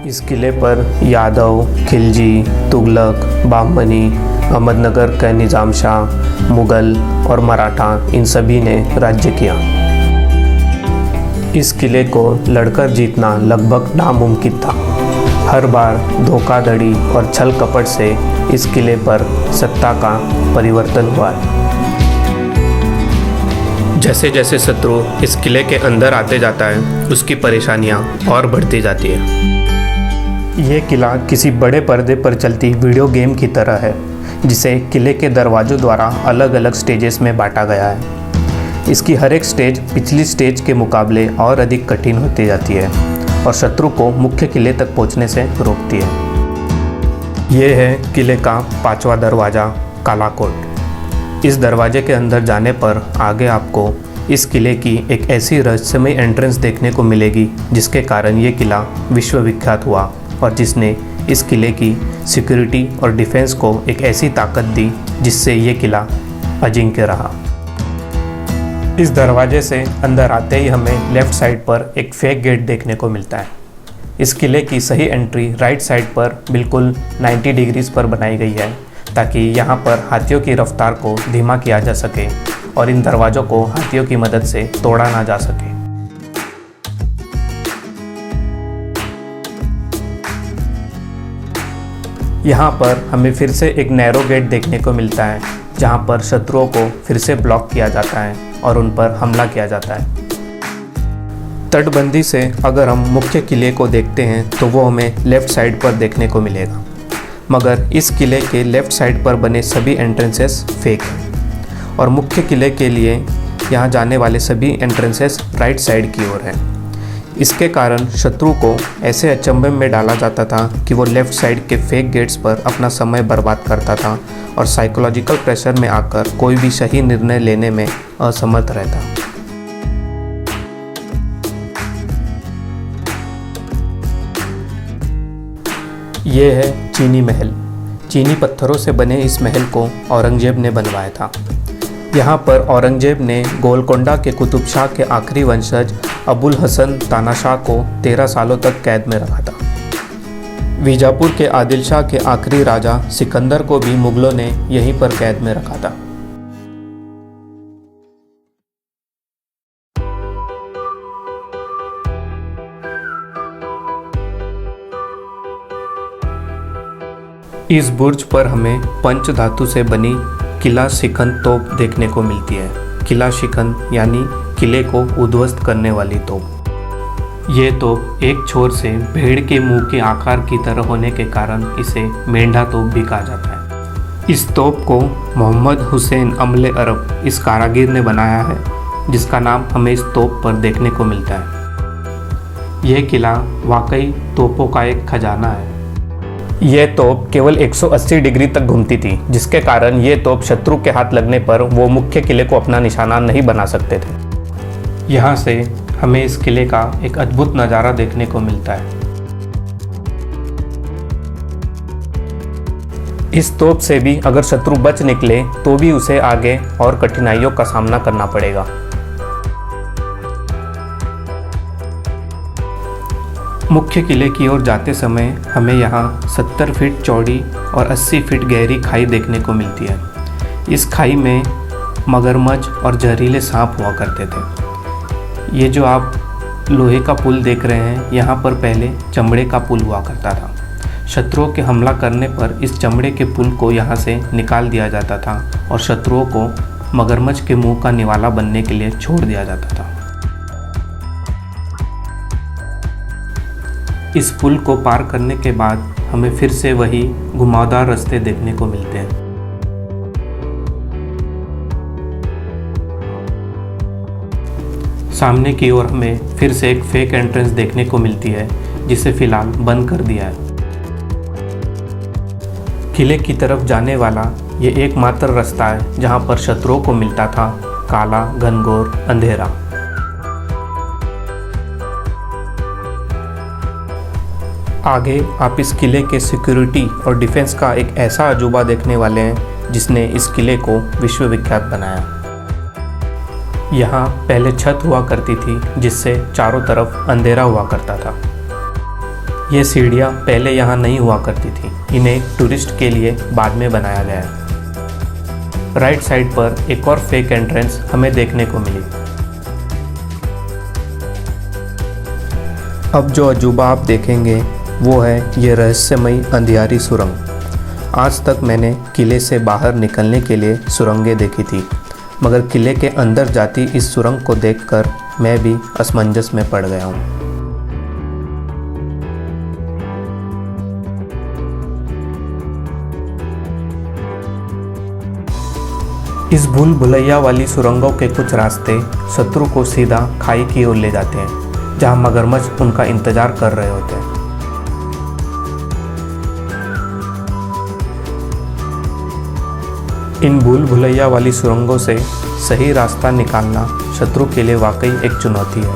इस किले पर यादव, खिलजी, तुगलक, बहमनी, अहमदनगर के निज़ाम शाह, मुग़ल और मराठा इन सभी ने राज्य किया। इस किले को लड़कर जीतना लगभग नामुमकिन था। हर बार धोखाधड़ी और छल कपट से इस किले पर सत्ता का परिवर्तन हुआ है। जैसे जैसे शत्रु इस किले के अंदर आते जाता है, उसकी परेशानियां और बढ़ती जाती है। ये किला किसी बड़े पर्दे पर चलती वीडियो गेम की तरह है, जिसे किले के दरवाज़ों द्वारा अलग अलग स्टेजेस में बांटा गया है। इसकी हर एक स्टेज पिछली स्टेज के मुकाबले और अधिक कठिन होती जाती है और शत्रु को मुख्य किले तक पहुंचने से रोकती है। ये है किले का 5वां दरवाज़ा, काला कोट। इस दरवाजे के अंदर जाने पर आगे आपको इस किले की एक ऐसी रहस्यमय एंट्रेंस देखने को मिलेगी, जिसके कारण ये किला विश्व विख्यात हुआ और जिसने इस किले की सिक्योरिटी और डिफेंस को एक ऐसी ताकत दी जिससे ये किला अजिंक्य रहा। इस दरवाजे से अंदर आते ही हमें लेफ़्ट साइड पर एक फेक गेट देखने को मिलता है। इस किले की सही एंट्री राइट साइड पर बिल्कुल 90 डिग्रीज पर बनाई गई है, ताकि यहाँ पर हाथियों की रफ्तार को धीमा किया जा सके और इन दरवाज़ों को हाथियों की मदद से तोड़ा ना जा सके। यहाँ पर हमें फिर से एक नैरो गेट देखने को मिलता है, जहाँ पर शत्रुओं को फिर से ब्लॉक किया जाता है और उन पर हमला किया जाता है। तटबंदी से अगर हम मुख्य किले को देखते हैं तो वो हमें लेफ़्ट साइड पर देखने को मिलेगा, मगर इस किले के लेफ़्ट साइड पर बने सभी एंट्रेंसेस फेक हैं और मुख्य किले के लिए यहाँ जाने वाले सभी एंट्रेंसेस राइट साइड की ओर हैं। इसके कारण शत्रु को ऐसे अचंभे में डाला जाता था कि वो लेफ़्ट साइड के फेक गेट्स पर अपना समय बर्बाद करता था और साइकोलॉजिकल प्रेशर में आकर कोई भी सही निर्णय लेने में असमर्थ रहता। ये है चीनी महल। चीनी पत्थरों से बने इस महल को औरंगजेब ने बनवाया था। यहाँ पर औरंगजेब ने गोलकोंडा के कुतुब शाह के आखिरी वंशज अबुल हसन तानाशाह को 13 सालों तक कैद में रखा था। बीजापुर के आदिल शाह के आखिरी राजा सिकंदर को भी मुगलों ने यहीं पर कैद में रखा था। इस बुर्ज पर हमें पंच धातु से बनी किला शिखन तोप देखने को मिलती है। किला शिखन यानी किले को उद्ध्वस्त करने वाली तोप। ये तोप एक छोर से भेड़ के मुंह के आकार की तरह होने के कारण इसे मेंढा तोप भी कहा जाता है। इस तोप को मोहम्मद हुसैन अमले अरब इस कारागिर ने बनाया है, जिसका नाम हमें इस तोप पर देखने को मिलता है। यह किला वाकई तोपों का एक खजाना है। यह तोप केवल 180 डिग्री तक घूमती थी, जिसके कारण ये तोप शत्रु के हाथ लगने पर वो मुख्य किले को अपना निशाना नहीं बना सकते थे। यहाँ से हमें इस किले का एक अद्भुत नज़ारा देखने को मिलता है। इस तोप से भी अगर शत्रु बच निकले तो भी उसे आगे और कठिनाइयों का सामना करना पड़ेगा। मुख्य किले की ओर जाते समय हमें यहाँ 70 फीट चौड़ी और 80 फीट गहरी खाई देखने को मिलती है। इस खाई में मगरमच्छ और जहरीले सांप हुआ करते थे। ये जो आप लोहे का पुल देख रहे हैं, यहाँ पर पहले चमड़े का पुल हुआ करता था। शत्रुओं के हमला करने पर इस चमड़े के पुल को यहाँ से निकाल दिया जाता था और शत्रुओं को मगरमच्छ के मुंह का निवाला बनने के लिए छोड़ दिया जाता था। इस पुल को पार करने के बाद हमें फिर से वही घुमावदार रास्ते देखने को मिलते हैं। सामने की ओर हमें फिर से एक फेक एंट्रेंस देखने को मिलती है, जिसे फिलहाल बंद कर दिया है। किले की तरफ जाने वाला ये एकमात्र रास्ता है जहां पर शत्रुओं को मिलता था काला घनघोर अंधेरा। आगे आप इस किले के सिक्योरिटी और डिफेंस का एक ऐसा अजूबा देखने वाले हैं जिसने इस किले को विश्व विख्यात बनाया। यहाँ पहले छत हुआ करती थी जिससे चारों तरफ अंधेरा हुआ करता था। ये सीढ़ियाँ पहले यहाँ नहीं हुआ करती थी, इन्हें टूरिस्ट के लिए बाद में बनाया गया है। राइट साइड पर एक और फेक एंट्रेंस हमें देखने को मिली। अब जो अजूबा आप देखेंगे वो है ये रहस्यमयी अंधियारी सुरंग। आज तक मैंने किले से बाहर निकलने के लिए सुरंगें देखी थी, मगर किले के अंदर जाती इस सुरंग को देखकर मैं भी असमंजस में पड़ गया हूँ। इस भूल भुलैया वाली सुरंगों के कुछ रास्ते शत्रु को सीधा खाई की ओर ले जाते हैं, जहां मगरमच्छ उनका इंतजार कर रहे होते हैं। इन भूल भुलैया वाली सुरंगों से सही रास्ता निकालना शत्रु के लिए वाकई एक चुनौती है।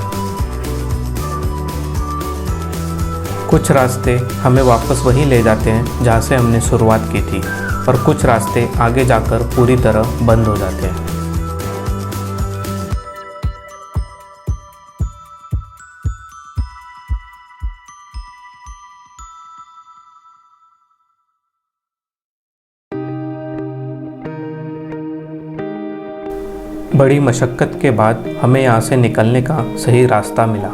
कुछ रास्ते हमें वापस वहीं ले जाते हैं जहां से हमने शुरुआत की थी, और कुछ रास्ते आगे जाकर पूरी तरह बंद हो जाते हैं। बड़ी मशक्कत के बाद हमें यहाँ से निकलने का सही रास्ता मिला।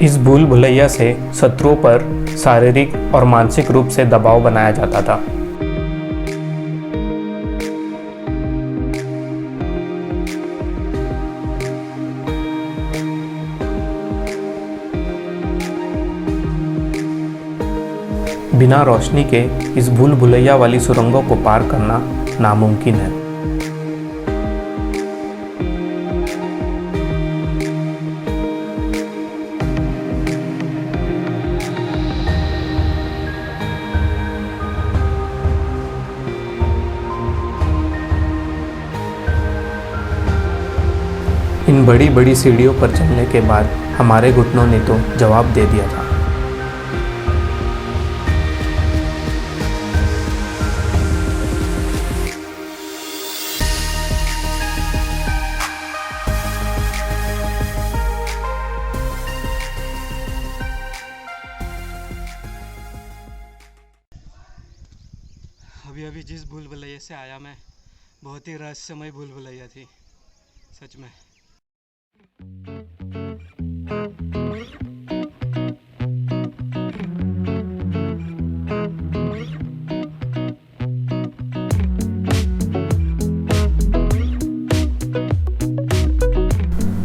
इस भूल भुलैया से शत्रुओं पर शारीरिक और मानसिक रूप से दबाव बनाया जाता था। बिना रोशनी के इस भूल भुलैया वाली सुरंगों को पार करना नामुमकिन है। इन बड़ी बड़ी सीढ़ियों पर चलने के बाद हमारे घुटनों ने तो जवाब दे दिया था। अभी अभी जिस भूल भुलैया से आया मैं, बहुत ही रहस्यमय भूल भुलैया थी सच में।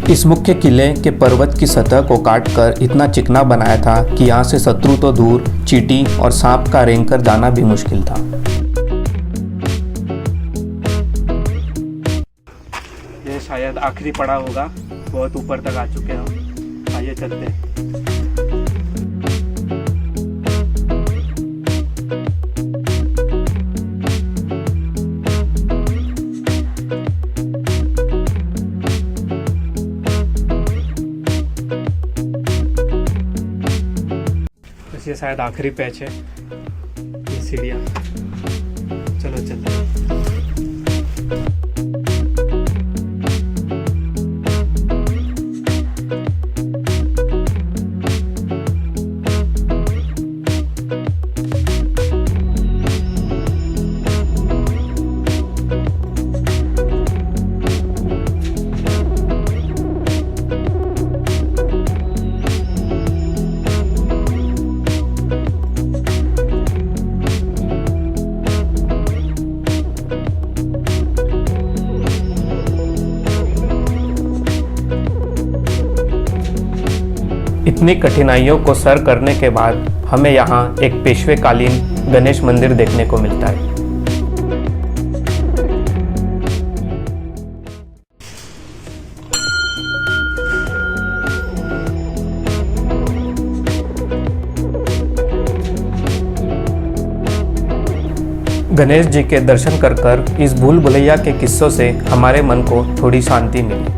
इस मुख्य किले के पर्वत की सतह को काटकर इतना चिकना बनाया था कि यहाँ से शत्रु तो दूर, चींटी और सांप का रेंगकर जाना भी मुश्किल था। ये शायद आखिरी पड़ाव होगा, बहुत ऊपर तक आ चुके हैं। आइए चलते हैं। ये शायद आखिरी पैच है, ये सीढ़ियाँ। चलो चलते हैं। इतनी कठिनाइयों को सर करने के बाद हमें यहाँ एक पेशवेकालीन गणेश मंदिर देखने को मिलता है। गणेश जी के दर्शन कर इस भूल भुलैया के किस्सों से हमारे मन को थोड़ी शांति मिली।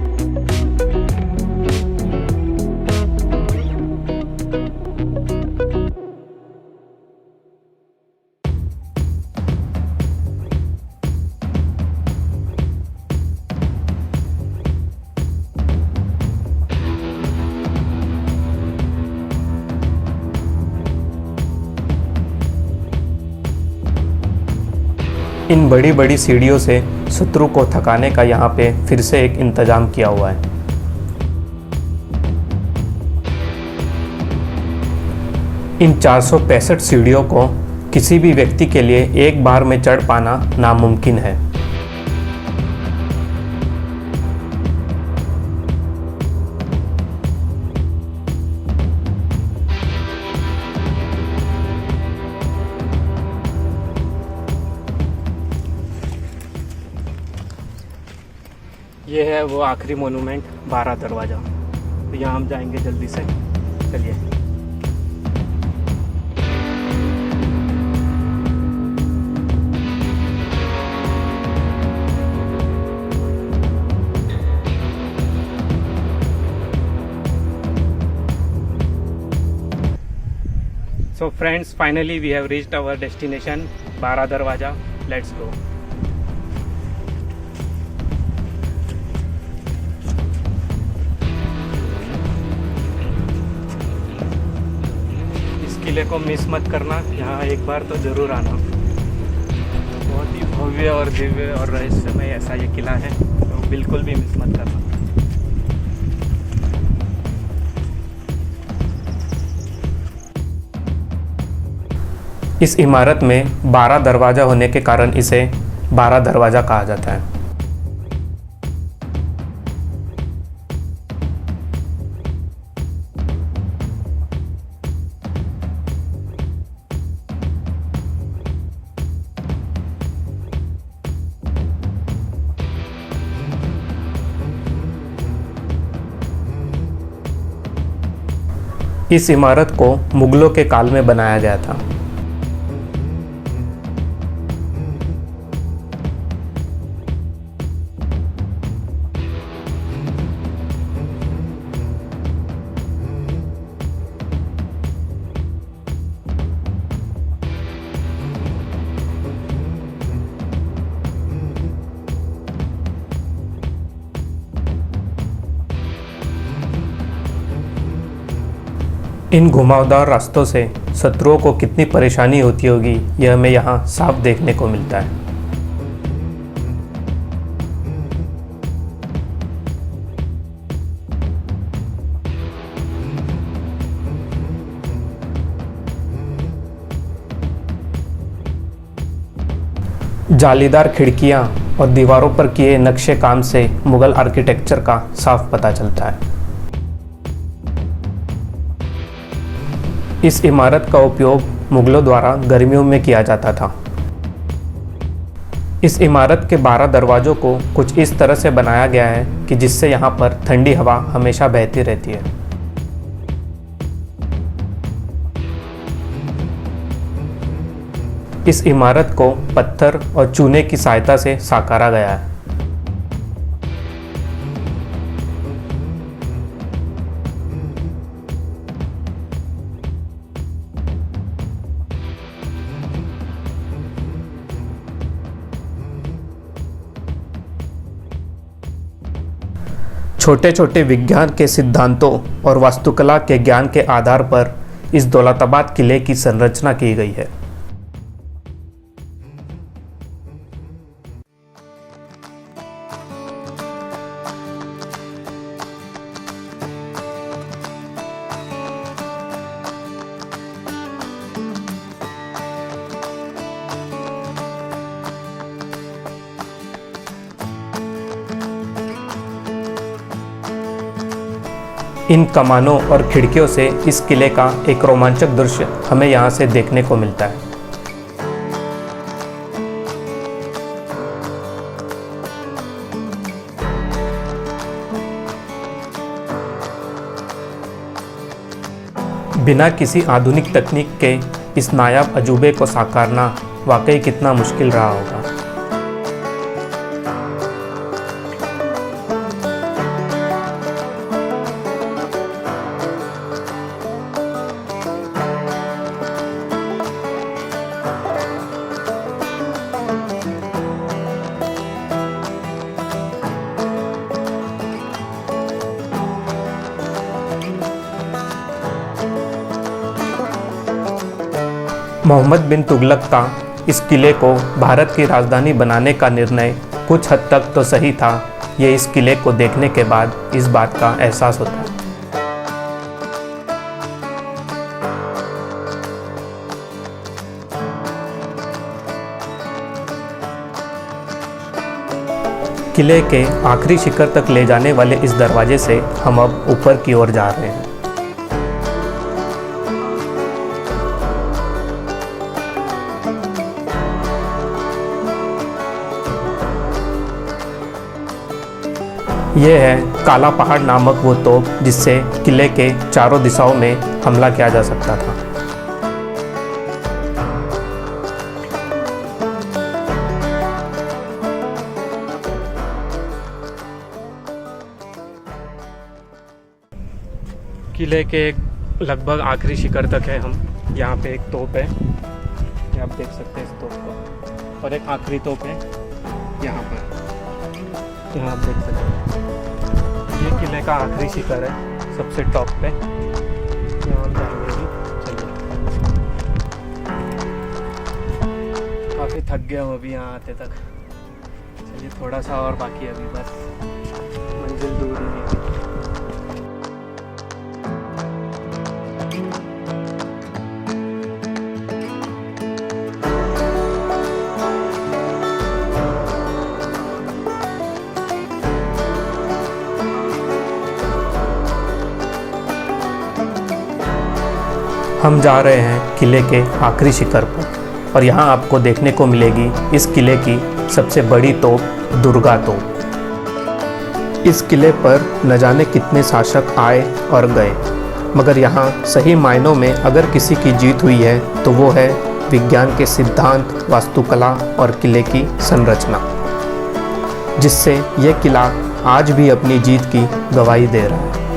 इन बड़ी बड़ी सीढ़ियों से शत्रु को थकाने का यहाँ पे फिर से एक इंतजाम किया हुआ है। इन 465 सीढ़ियों को किसी भी व्यक्ति के लिए एक बार में चढ़ पाना नामुमकिन है। ये है वो आखिरी मोनूमेंट 12 दरवाज़ा। तो यहाँ हम जाएंगे जल्दी से, चलिए। So friends, finally we have reached our destination, 12 दरवाज़ा. Let's go. इस किले को मिस मत करना, यहाँ एक बार तो ज़रूर आना। बहुत ही भव्य और दिव्य और रहस्यमय ऐसा ये किला है, तो बिल्कुल भी मिस मत करना। इस इमारत में 12 दरवाज़ा होने के कारण इसे 12 दरवाज़ा कहा जाता है। इस इमारत को मुगलों के काल में बनाया गया था। इन घुमावदार रास्तों से शत्रुओं को कितनी परेशानी होती होगी, यह हमें यहाँ साफ देखने को मिलता है। जालीदार खिड़कियाँ और दीवारों पर किए नक्शे काम से मुगल आर्किटेक्चर का साफ पता चलता है। इस इमारत का उपयोग मुगलों द्वारा गर्मियों में किया जाता था। इस इमारत के 12 दरवाज़ों को कुछ इस तरह से बनाया गया है कि जिससे यहाँ पर ठंडी हवा हमेशा बहती रहती है। इस इमारत को पत्थर और चूने की सहायता से साकारा गया है। छोटे छोटे विज्ञान के सिद्धांतों और वास्तुकला के ज्ञान के आधार पर इस दौलताबाद किले की संरचना की गई है। इन कमानों और खिड़कियों से इस किले का एक रोमांचक दृश्य हमें यहाँ से देखने को मिलता है। बिना किसी आधुनिक तकनीक के इस नायाब अजूबे को साकारना वाकई कितना मुश्किल रहा होगा। मोहम्मद बिन तुगलक का इस किले को भारत की राजधानी बनाने का निर्णय कुछ हद तक तो सही था, ये इस किले को देखने के बाद इस बात का एहसास होता है। किले के आखिरी शिखर तक ले जाने वाले इस दरवाजे से हम अब ऊपर की ओर जा रहे हैं। यह है काला पहाड़ नामक वो तोप जिससे किले के चारों दिशाओं में हमला किया जा सकता था। किले के लगभग आखिरी शिखर तक है हम। यहाँ पे एक तोप है, ये आप देख सकते हैं इस तोप को, और एक आखिरी तोप है यहाँ पर, यहाँ आप देख सकते हैं। ये किले का आखिरी शिखर है, सबसे टॉप पे। यहाँ हम जाएंगे भी, चलिए। काफ़ी थक गया हूँ अभी यहाँ आते तक। चलिए थोड़ा सा और बाकी है अभी, बस मंजिल दूर ही है। हम जा रहे हैं किले के आखिरी शिखर पर और यहाँ आपको देखने को मिलेगी इस किले की सबसे बड़ी तोप, दुर्गा तोप। इस किले पर न जाने कितने शासक आए और गए, मगर यहाँ सही मायनों में अगर किसी की जीत हुई है तो वो है विज्ञान के सिद्धांत, वास्तुकला और किले की संरचना, जिससे ये किला आज भी अपनी जीत की गवाही दे रहा है।